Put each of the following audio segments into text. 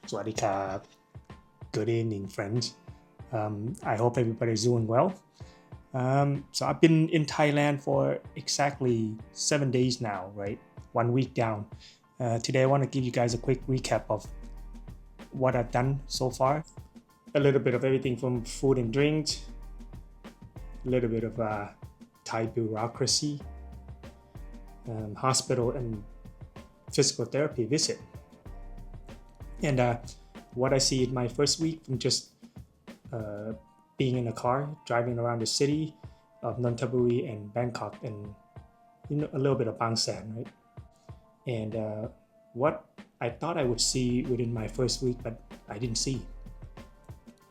Swadika. Good evening, friends. I hope everybody's doing well. So I've been in Thailand for exactly 7 days now, right? 1 week down. Today I want to give you guys a quick recap of what I've done so far. A little bit of everything from food and drinks, a little bit of Thai bureaucracy, hospital and physical therapy visit. And what I see in my first week from just being in a car, driving around the city of Nonthaburi and Bangkok, and a little bit of Bang San, right? And what I thought I would see within my first week, but I didn't see.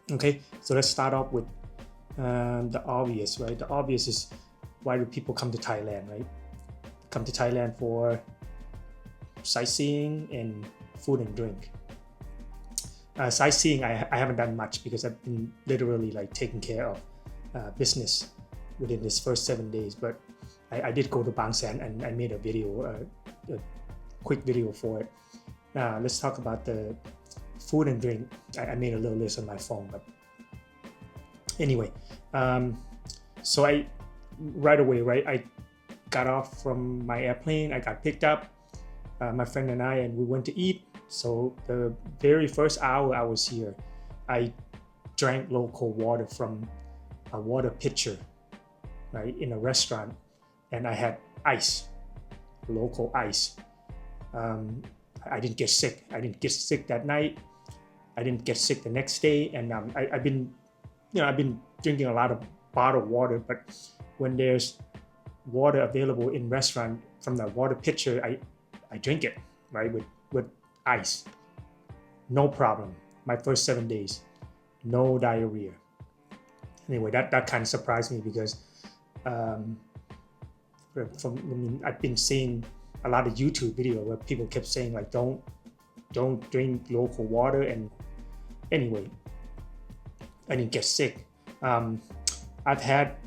Okay, so let's start off with the obvious, right? The obvious is, why do people come to Thailand, right? Come to Thailand for sightseeing and food and drink. Sightseeing, I haven't done much because I've been literally like taking care of business within this first 7 days. But I did go to Bang San and I made a video, a quick video for it. Now let's talk about the food and drink. I made a little list on my phone, but anyway, so right away, I got off from my airplane. I got picked up, my friend and we went to eat. So the very first hour I was here, I drank local water from a water pitcher, right, in a restaurant, and I had ice, local ice. I didn't get sick. I didn't get sick that night. I didn't get sick the next day, and I've been drinking a lot of bottled water. But when there's water available in restaurant from the water pitcher, I drink it, right, with ice. No problem. My first 7 days, no diarrhea. Anyway, that kind of surprised me because I've been seeing a lot of YouTube video where people kept saying like don't drink local water, and anyway, I didn't get sick. I've had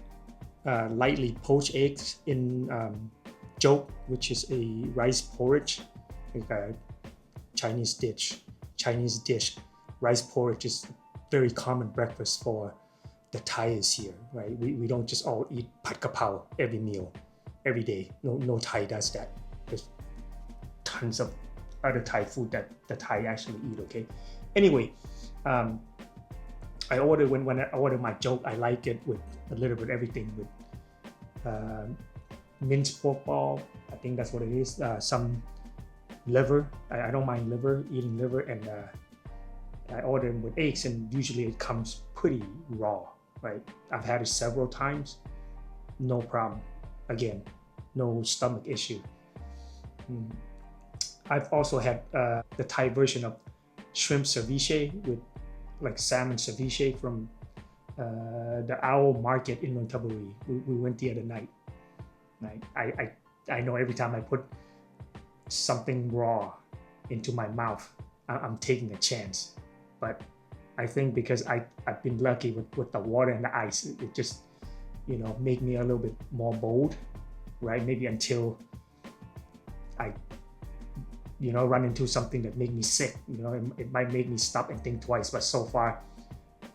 lightly poached eggs in jok, which is a rice porridge, like a Chinese dish. Rice porridge is very common breakfast for the Thais here, right? We don't just all eat pad kapao every meal, every day. No Thai does that. There's tons of other Thai food that the Thai actually eat, okay? Anyway, I ordered, when I order my jok, I like it with a little bit of everything, with minced pork ball, I think that's what it is, some liver. I don't mind eating liver, and I order them with eggs, and usually it comes pretty raw, right? I've had it several times, no problem. Again, no stomach issue. I've also had the Thai version of shrimp ceviche with like salmon ceviche from the Owl Market in Nonthaburi. We went the other night. Right? I know every time I put something raw into my mouth, I'm taking a chance. But I think because I've been lucky with the water and the ice, it just make me a little bit more bold, right? Maybe until I run into something that make me sick, it might make me stop and think twice. But so far,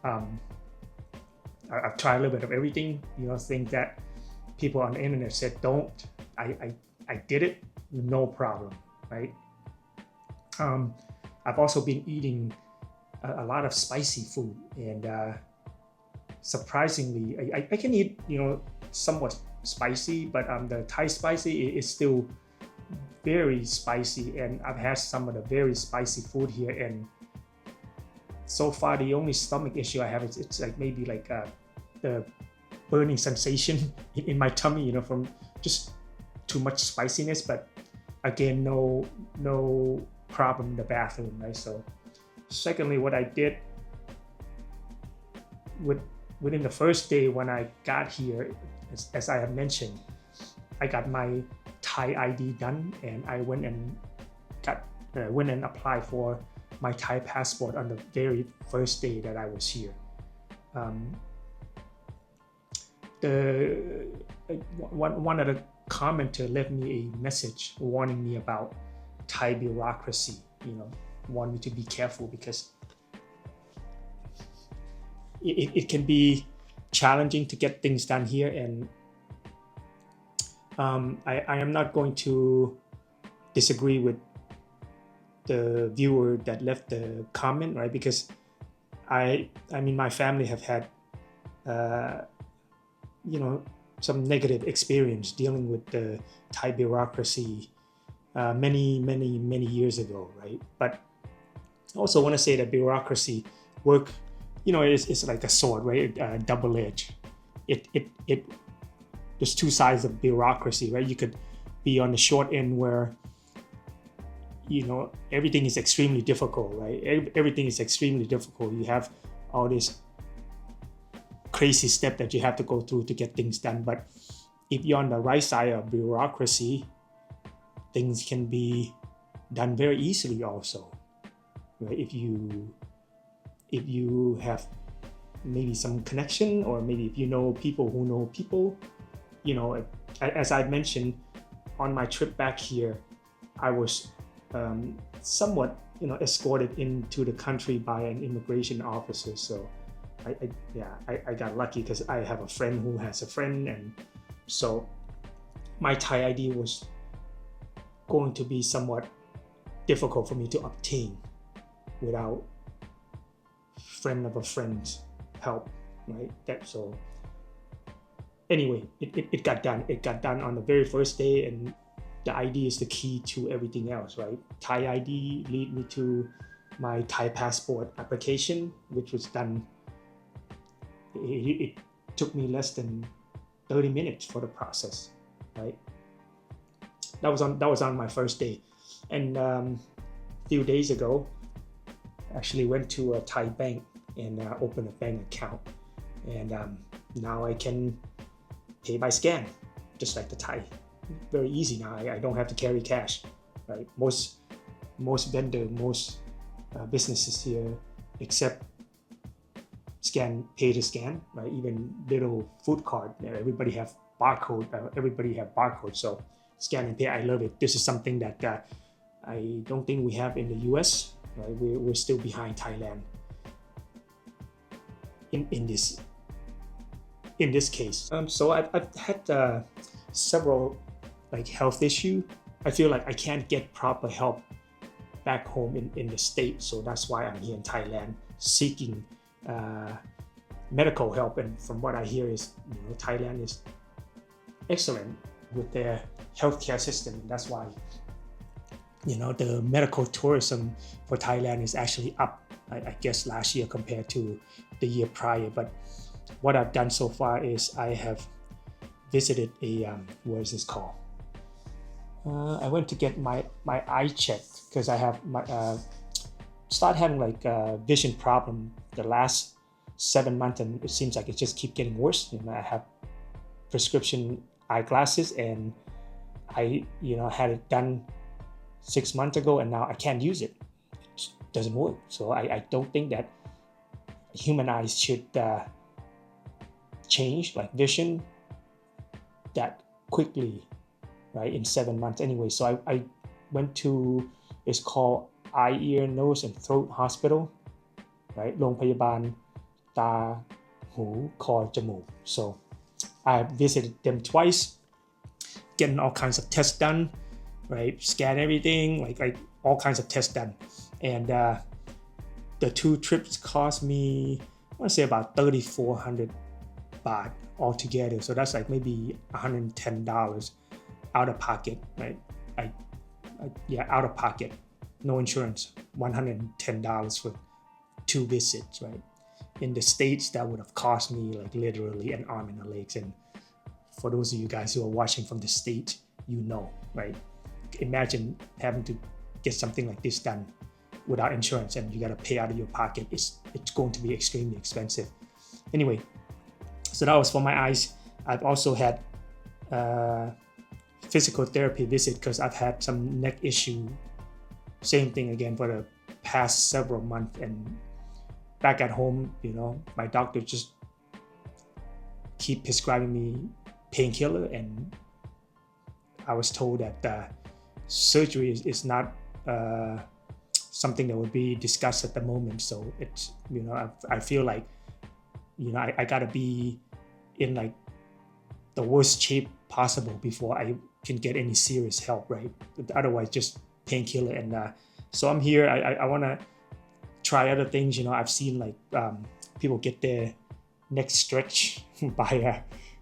I've tried a little bit of everything, things that people on the internet said don't. I did it, no problem, right? I've also been eating a lot of spicy food, and surprisingly, I can eat somewhat spicy, but the Thai spicy is still very spicy, and I've had some of the very spicy food here, and so far the only stomach issue I have is it's like maybe like the burning sensation in my tummy, from just too much spiciness. But again, no problem in the bathroom, right? So secondly, what I did within the first day when I got here, as I have mentioned, I got my Thai ID done, and I went and applied for my Thai passport on the very first day that I was here. One of the commenter left me a message warning me about Thai bureaucracy. want me to be careful because it can be challenging to get things done here. And I am not going to disagree with the viewer that left the comment, right? Because I mean, my family have had, some negative experience dealing with the Thai bureaucracy many years ago, right? But I also want to say that bureaucracy work, it's like a sword, right? Double-edged. It there's two sides of bureaucracy, right? You could be on the short end where everything is extremely difficult, right? Everything is extremely difficult. You have all this crazy step that you have to go through to get things done. But if you're on the right side of bureaucracy, things can be done very easily also, right? If you have maybe some connection, or maybe if you know people who know people, as I mentioned on my trip back here, I was somewhat escorted into the country by an immigration officer. So I got lucky because I have a friend who has a friend, and so my Thai ID was going to be somewhat difficult for me to obtain without friend of a friend's help, right? So anyway, it got done. It got done on the very first day, and the ID is the key to everything else, right? Thai ID lead me to my Thai passport application, which was done. It took me less than 30 minutes for the process, right? That was on my first day, and a few days ago, I actually went to a Thai bank and opened a bank account, and now I can pay by scan, just like the Thai. Very easy now. I don't have to carry cash, right? Most businesses here accept pay to scan, right? Even little food cart, everybody have barcode. So scan and pay, I love it. This is something that I don't think we have in the US, right? We're still behind Thailand in this case. So I've had several health issue. I feel like I can't get proper help back home in the States, so that's why I'm here in Thailand seeking medical help. And from what I hear is, Thailand is excellent with their healthcare system. That's why, the medical tourism for Thailand is actually up, I guess, last year compared to the year prior. But what I've done so far is I have visited what is this called? I went to get my eye checked because I have start having vision problem the last 7 months, and it seems like it just keep getting worse. I have prescription eyeglasses, and I had it done 6 months ago, and now I can't use it. It doesn't work. So I don't think that human eyes should change vision that quickly, right, in 7 months anyway. So I went to, it's called Eye, Ear, Nose and Throat Hospital, right? โรงพยาบาลตาหูคอจมูก. So I visited them twice, getting all kinds of tests done, right? Scan everything, like all kinds of tests done. And the 2 trips cost me, I want to say about 3,400 baht altogether. So that's maybe $110 out of pocket, right? Out of pocket, no insurance, $110 for 2 visits, right? In the States, that would have cost me literally an arm and a legs. And for those of you guys who are watching from the States, right? Imagine having to get something like this done without insurance, and you got to pay out of your pocket. It's going to be extremely expensive. Anyway, so that was for my eyes. I've also had physical therapy visit because I've had some neck issue. Same thing again for the past several months. And back at home, my doctor just keep prescribing me painkiller, and I was told that surgery is not something that would be discussed at the moment. So it's, I feel like, I gotta be in like the worst shape possible before I can get any serious help, right? Otherwise, just painkiller. And so I'm here. I want to try other things. I've seen like people get their neck stretched by a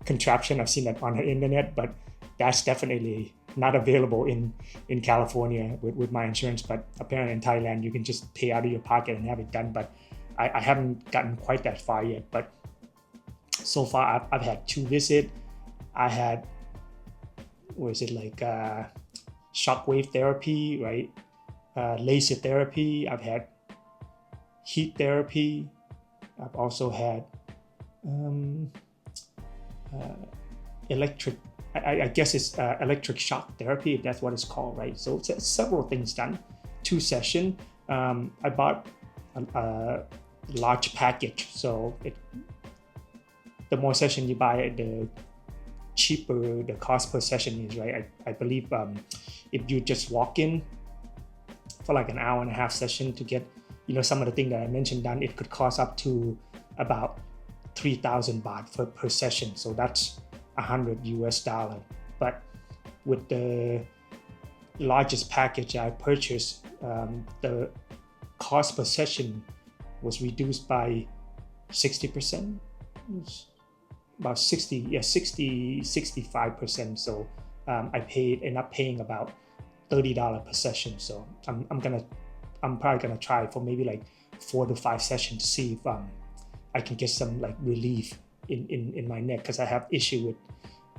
contraption. I've seen that on the internet, but that's definitely not available in California with my insurance. But apparently in Thailand, you can just pay out of your pocket and have it done. But I haven't gotten quite that far yet. But so far, I've had 2 visits. I had, shockwave therapy, right? Laser therapy. I've had heat therapy. I've also had electric, I guess it's electric shock therapy, if that's what it's called, right? So it's several things done, 2 sessions. I bought a large package. So the more session you buy, the cheaper the cost per session is, right? I believe if you just walk in for like an hour and a half session to get, some of the things that I mentioned done, it could cost up to about 3,000 baht per session. So that's $100. But with the largest package I purchased, the cost per session was reduced by 60%. About 65%. So I end up paying about $30 per session. So I'm probably gonna try for maybe like 4 to 5 sessions to see if I can get some like relief in my neck, because I have issue with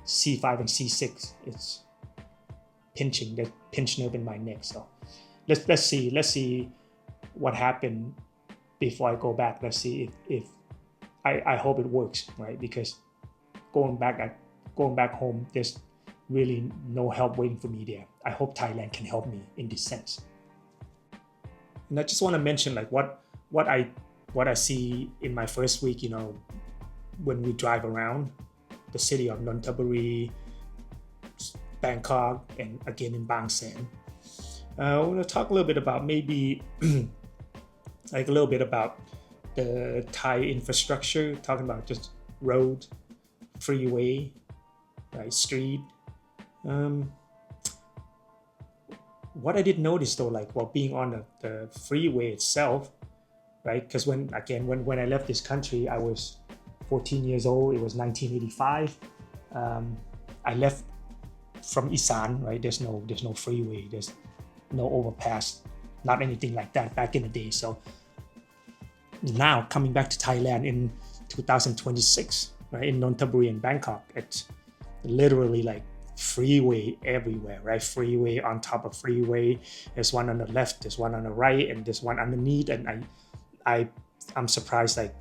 C5 and C6. It's pinching, the pinch nerve in my neck. So let's see what happened before I go back. Let's see if I hope it works, right? Because going back home, there's really no help waiting for me there. I hope Thailand can help me in this sense. And I just want to mention like what I see in my first week, when we drive around the city of Nonthaburi, Bangkok, and again in Bang Sen. I want to talk a little bit about maybe like a little bit about the Thai infrastructure, talking about just road, freeway, right, street. What I did notice though, like while being on the freeway itself, right? Because when I left this country, I was 14 years old. It was 1985. I left from Isan, right? There's no freeway. There's no overpass, not anything like that back in the day. So now coming back to Thailand in 2026, right, in Nonthaburi and Bangkok, it's literally like freeway everywhere, right? Freeway on top of freeway. There's one on the left, there's one on the right, and there's one underneath. And I'm surprised like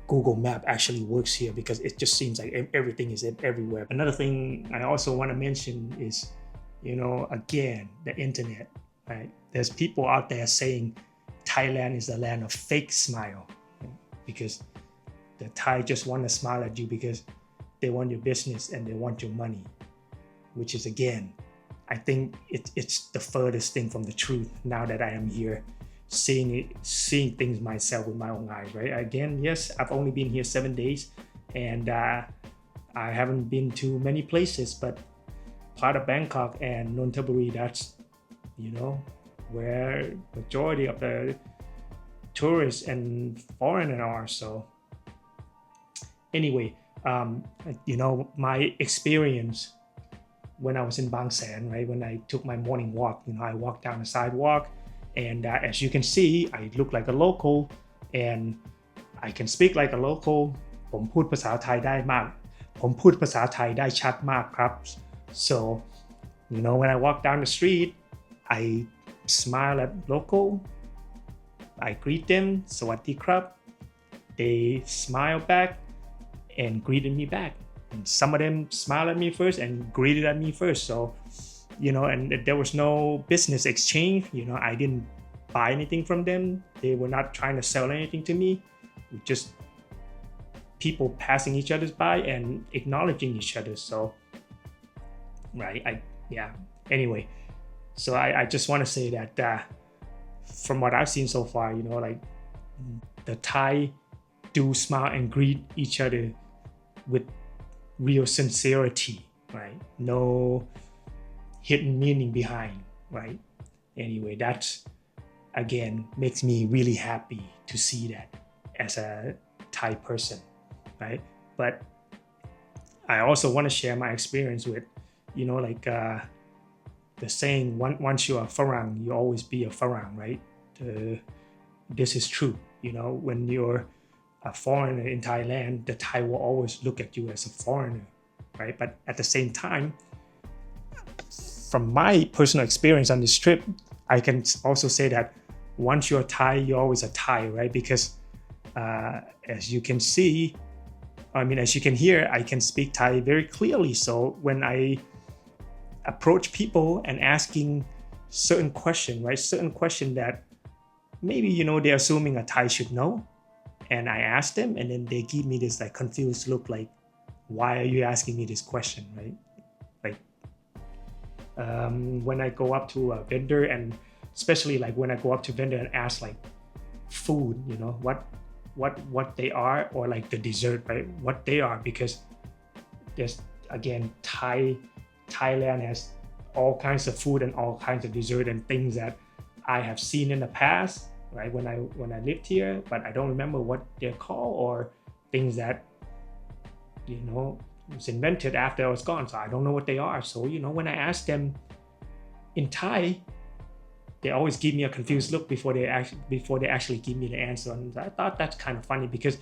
Google Map actually works here, because it just seems like everything is everywhere. Another thing I also want to mention is, again, the internet, right? There's people out there saying Thailand is the land of fake smile, right? Because the Thai just want to smile at you because they want your business and they want your money, which is, again, I think it's the furthest thing from the truth now that I am here, seeing things myself with my own eyes, right? Again, yes, I've only been here 7 days, and I haven't been to many places, but part of Bangkok and Nonthaburi, that's, where majority of the tourists and foreigners are. So anyway, my experience when I was in Bang Sen, right, when I took my morning walk, I walked down the sidewalk, and as you can see, I look like a local, and I can speak like a local. ผมพูดภาษาไทยได้มาก ผมพูดภาษาไทยได้ชัดมากครับ So, when I walk down the street, I smile at local. I greet them, สวัสดีครับ. They smile back and greeted me back. And some of them smiled at me first and greeted at me first. So, and there was no business exchange. I didn't buy anything from them. They were not trying to sell anything to me. Just people passing each other's by and acknowledging each other. So, right, Anyway, so I just want to say that from what I've seen so far, you know, like the Thai do smile and greet each other with real sincerity, right? No hidden meaning behind, right? Anyway, that's again makes me really happy to see that as a Thai person, right? But I also want to share my experience with, you know, like the saying, once you're a Farang, you always be a Farang, right? This is true. You know, when you're a foreigner in Thailand, the Thai will always look at you as a foreigner, right? But at the same time, from my personal experience on this trip, I can also say that once you're Thai, you're always a Thai, right? Because as you can see, as you can hear, I can speak Thai very clearly. So when I approach people and asking certain question, right? Certain question that maybe, you know, they're assuming a Thai should know. And I ask them, and then they give me this like confused look, like, why are you asking me this question, right? Like, when I go up to a vendor, and especially like when I go up to vendor and ask like food, you know, what they are, or like the dessert, right? What they are, because there's, again, Thailand has all kinds of food and all kinds of dessert and things that I have seen in the past, right? When I lived here, but I don't remember what they're called, or things that, you know, was invented after I was gone. So I don't know what they are. So, you know, when I ask them in Thai, they always give me a confused look before they actually give me the answer. And I thought that's kind of funny, because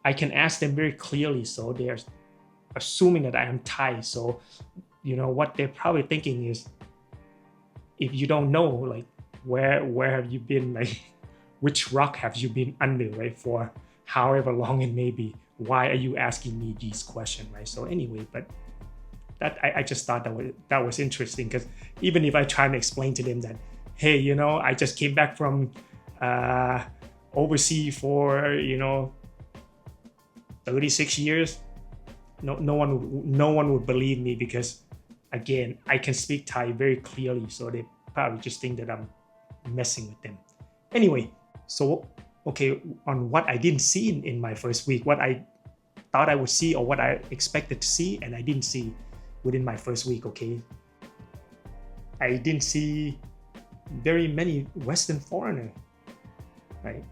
I can ask them very clearly. So they're assuming that I am Thai. So, you know, what they're probably thinking is, if you don't know, like, where have you been, like, which rock have you been under, right, for however long it may be? Why are you asking me these questions, right? So anyway, but that I just thought that was interesting, because even if I try to explain to them that, hey, you know, I just came back from overseas for, you know, 36 years, no one would believe me, because again, I can speak Thai very clearly. So they probably just think that I'm messing with them. Anyway, so okay, on what I didn't see in my first week, what I thought I would see, or what I expected to see and I didn't see within my first week, okay? I didn't see very many Western foreigners, right?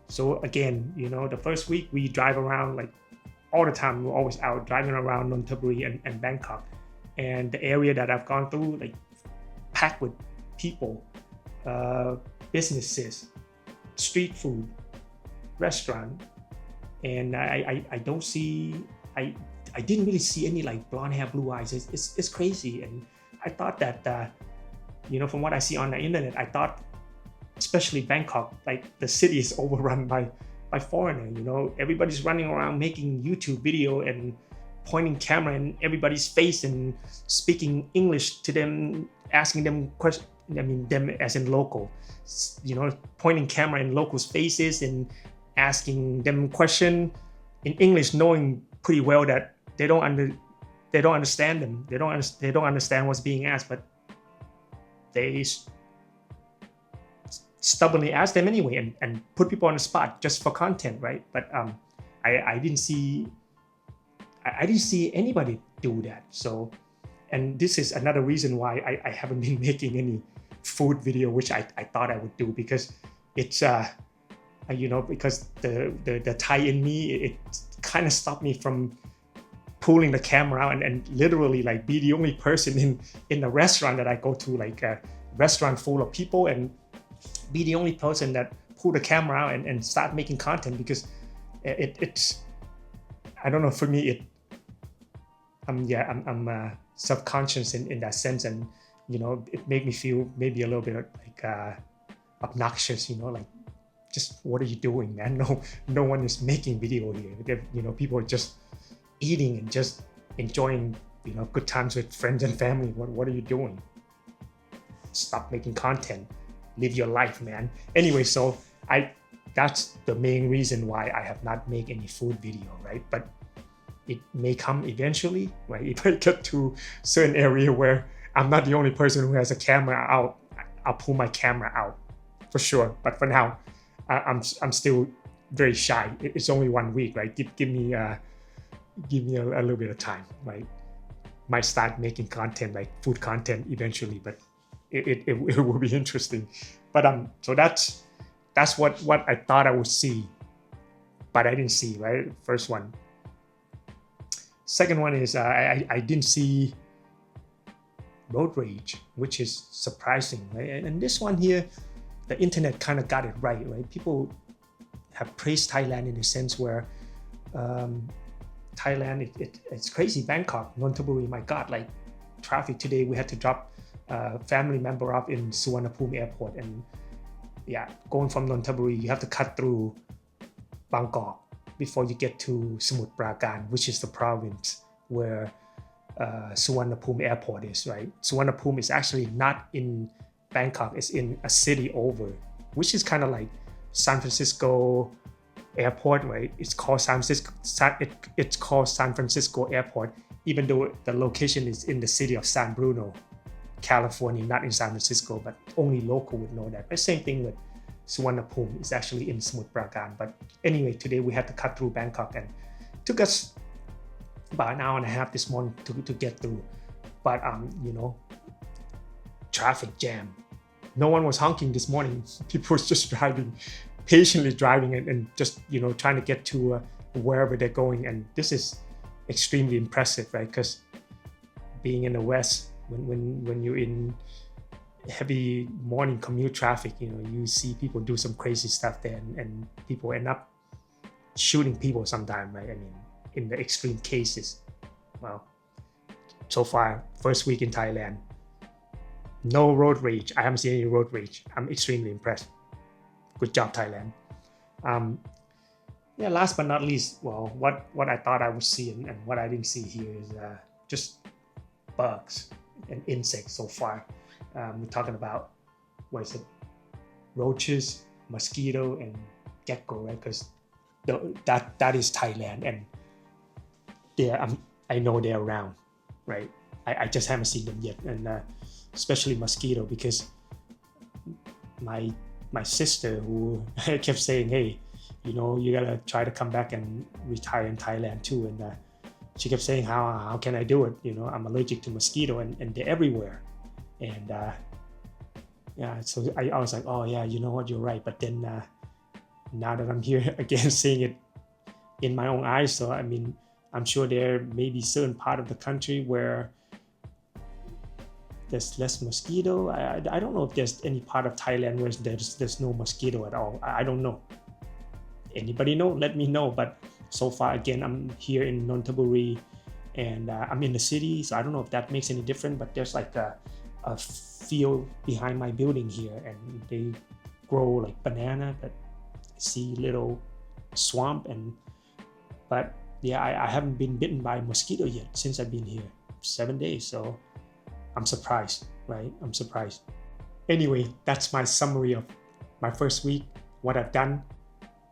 So again, you know, the first week we drive around like all the time. We're always out driving around Nonthaburi and Bangkok. And the area that I've gone through, like, packed with people, businesses, street food, restaurant. And I don't see, I didn't really see any like blonde hair, blue eyes. It's crazy. And I thought that, you know, from what I see on the internet, I thought, especially Bangkok, like the city is overrun by foreigners. You know, everybody's running around making YouTube video and pointing camera in everybody's face and speaking English to them, asking them questions. I mean, them as in local, you know, pointing camera in locals' faces and asking them question in English, knowing pretty well that they don't understand them. They don't understand what's being asked, but they stubbornly ask them anyway, and put people on the spot just for content, right? But I didn't see anybody do that. So, and this is another reason why I haven't been making any food video, which I thought I would do, because it's you know, because the Thai in me, it kind of stopped me from pulling the camera out and literally like be the only person in the restaurant that I go to, like a restaurant full of people, and be the only person that pull the camera out and start making content, because it's, I don't know, for me, I'm subconscious in that sense, and you know, it made me feel maybe a little bit like obnoxious, you know, like, just what are you doing, man? No one is making video here. You know, people are just eating and just enjoying, you know, good times with friends and family. What are you doing? Stop making content. Live your life, man. Anyway, so that's the main reason why I have not made any food video, right? But it may come eventually, right? If I get to certain area where I'm not the only person who has a camera out, I'll pull my camera out for sure. But for now, I'm still very shy. It's only 1 week, right? Give me a little bit of time, right? Might start making content like food content eventually, but it will be interesting. But so that's what I thought I would see, but I didn't see, right? First one. Second one is I didn't see road rage, which is surprising, right? And this one here, the internet kind of got it right? People have praised Thailand in a sense where Thailand, it's crazy. Bangkok, Nonthaburi, my God, like traffic today, we had to drop a family member off in Suvarnabhumi airport, and yeah, going from Nonthaburi, you have to cut through Bangkok before you get to Samut Prakan, which is the province where Suvarnabhumi airport is, right? Suvarnabhumi is actually not in Bangkok, it's in a city over, which is kind of like San Francisco airport, right? It's called San Francisco airport, even though the location is in the city of San Bruno, California, not in San Francisco, but only local would know that. But same thing with Suvarnabhumi, is actually in Samut Prakan. But anyway, today we had to cut through Bangkok, and it took us about an hour and a half this morning to get through. But traffic jam. No one was honking this morning. People was just driving, patiently driving, and just trying to get to wherever they're going. And this is extremely impressive, right? Because being in the West, when you're in heavy morning commute traffic, you see people do some crazy stuff there, and people end up shooting people sometimes, right? I mean, in the extreme cases. Well, so far, first week in Thailand, no road rage. I haven't seen any road rage. I'm extremely impressed. Good job, Thailand. Last but not least, well, what I thought I would see and what I didn't see here is just bugs and insects so far. We're talking about, roaches, mosquito, and gecko, right? Because that is Thailand, and I know they're around, right? I just haven't seen them yet, and especially mosquito, because my sister, who kept saying, hey, you gotta try to come back and retire in Thailand too, and she kept saying, how can I do it? I'm allergic to mosquito, and they're everywhere. And so I was like, oh yeah, you know what, you're right. But then now that I'm here again, seeing it in my own eyes, so I mean, I'm sure there may be certain part of the country where there's less mosquito. I don't know if there's any part of Thailand where there's no mosquito at all. I don't know. Anybody know? Let me know. But so far, again, I'm here in Nonthaburi, and I'm in the city, so I don't know if that makes any difference. But there's like a field behind my building here, and they grow like banana, but I see little swamp. But yeah, I haven't been bitten by a mosquito yet since I've been here 7 days, so I'm surprised, right? I'm surprised. Anyway, that's my summary of my first week, what I've done,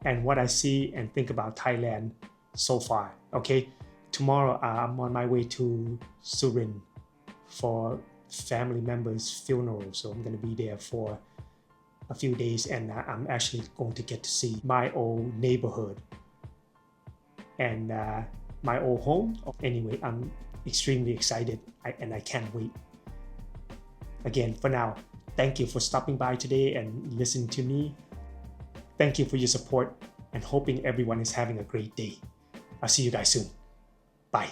and what I see and think about Thailand so far. Okay, tomorrow I'm on my way to Surin for family member's funeral, so I'm going to be there for a few days, and I'm actually going to get to see my old neighborhood and my old home. Anyway, I'm extremely excited, and I can't wait. Again, for now, thank you for stopping by today and listening to me. Thank you for your support, and hoping everyone is having a great day. I'll see you guys soon. Bye.